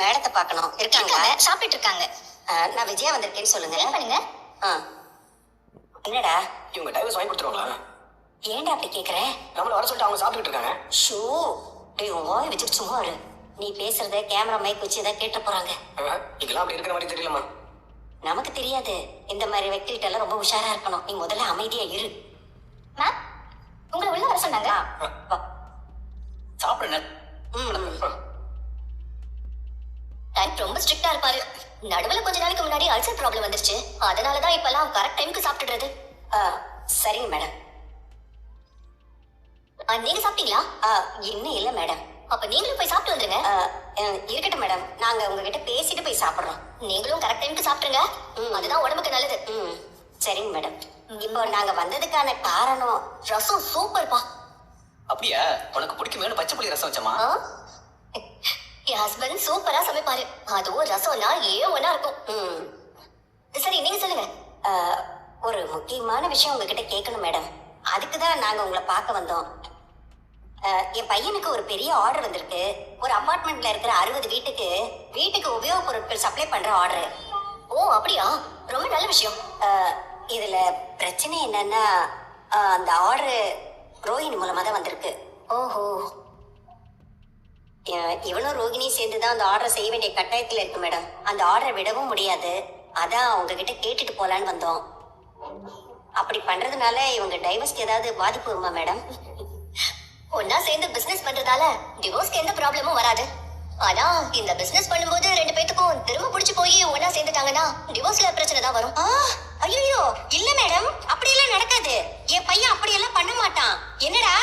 மேடத்தை பார்க்கணும். இருக்காங்க, சாப்பிட்டு இருக்காங்க. நான் விஜயா வந்திருக்கேன்னு சொல்லுங்க. பண்ணுங்க. என்னடா இவங்க டைவர்ஸ் வாங்கி கொடுத்துருவாங்களா? ஏன்டா அப்படி கேக்குற? நம்மள வர சொல்லிட்டு அவங்க சாப்பிட்டுட்டு இருக்காங்க. ஷூ உன் வாய் வச்சுட்டு சும்மா இரு. நீ பேசுறத கேமரா மைக் வச்சு ஏதாவது கேட்டு போறாங்க. இதெல்லாம் அப்படி இருக்கிற மாதிரி தெரியலமா. நமக்கு தெரியாது. இந்த மாதிரி व्यक्तिகிட்ட எல்லாம் ரொம்ப உஷாரா இருக்கணும். நீ முதல்ல அமைதியா இரு. மேம், உங்களை உள்ள வர சொன்னாங்க. சாப்பிடுங்க. டைம் ரொம்ப ஸ்ட்ரிக்ட்டா இருப்பாரு. நடுவுல கொஞ்ச நாளைக்கு முன்னாடி அல்சர் ப்ராப்ளம் வந்துருச்சு. அதனாலதான் இப்பெல்லாம் கரெக்ட் டைம்க்கு சாப்பிட்டுறது. சரிங்க மேடம். நீங்க சாப்பிட்டீங்களா? இன்னும் இல்ல மேடம். அப்ப நீங்களும் போய் சாப்பிட்டு வந்துருங்க. இருக்கட்டும் மேடம், நாங்க உங்ககிட்ட பேசிட்டு போய் சாப்பிடுறோம். நீங்களும் கரெக்ட் டைம்க்கு சாப்பிட்டுருங்க. அதுதான் உடம்புக்கு நல்லது. சரிங்க மேடம். இப்போ நாங்க வந்ததுக்கான காரணம் ரசம் சூப்பர்ப்பா. அப்படியா? உனக்கு பிடிக்குமேனு பச்சை புளி ரசம் வச்சமா? என் ஹஸ்பண்ட் சூப்பரா சமைப்பாரு. அதுவும் ரசம்னா ஒண்ணா இருக்கும். சரி, நீங்க சொல்லுங்க. ஒரு முக்கியமான விஷயம் உங்ககிட்ட கேட்கணும் மேடம். அதுக்குதான் நாங்க உங்களை பார்க்க வந்தோம். என் பையனுக்கு ஒரு பெரிய ஆர்டர் வந்திருக்கு. ஒரு அபார்ட்மெண்ட்ல இருக்கிற 60 வீட்டுக்கு உபயோகப் பொருட்கள் சப்ளை பண்ற ஆர்டர். ஓ, அப்படியா? ரொம்ப நல்ல விஷயம். இதுல பிரச்சனை என்னன்னா, அந்த ஆர்டர் ரோஹிணி மூலமா தான் வந்திருக்கு. ஓஹோ. இவனும் ரோஹிணி சேர்ந்துதான் அந்த ஆர்டரை செய்ய வேண்டிய கட்டாயத்துல இருக்கு மேடம். அந்த ஆர்டரை விடவும் முடியாது. அதான் உங்ககிட்ட கேட்டுட்டு போலான்னு வந்தோம். அப்படி பண்றதுனால இவங்க டைவர்ஸ்க்கு ஏதாவது பாதிப்பு வருமா மேடம்? ஒன்னா சேர்ந்து பிசினஸ் பண்றதால டிவோர்ஸ்க்கு எந்த ப்ராப்ளமும் வராது. ஆனா இந்த பிசினஸ் பண்ணும்போது 2 பேத்துக்கும் திரும்ப புடிச்சு போய் ஒன்னா சேர்ந்துட்டாங்கன்னா டிவோர்ஸ்ல பிரச்சனை தான் வரும். ஐயோ இல்ல மேடம், அப்படியெல்லாம் நடக்காது. என் பையன் அப்படியெல்லாம் பண்ண மாட்டான். என்னடா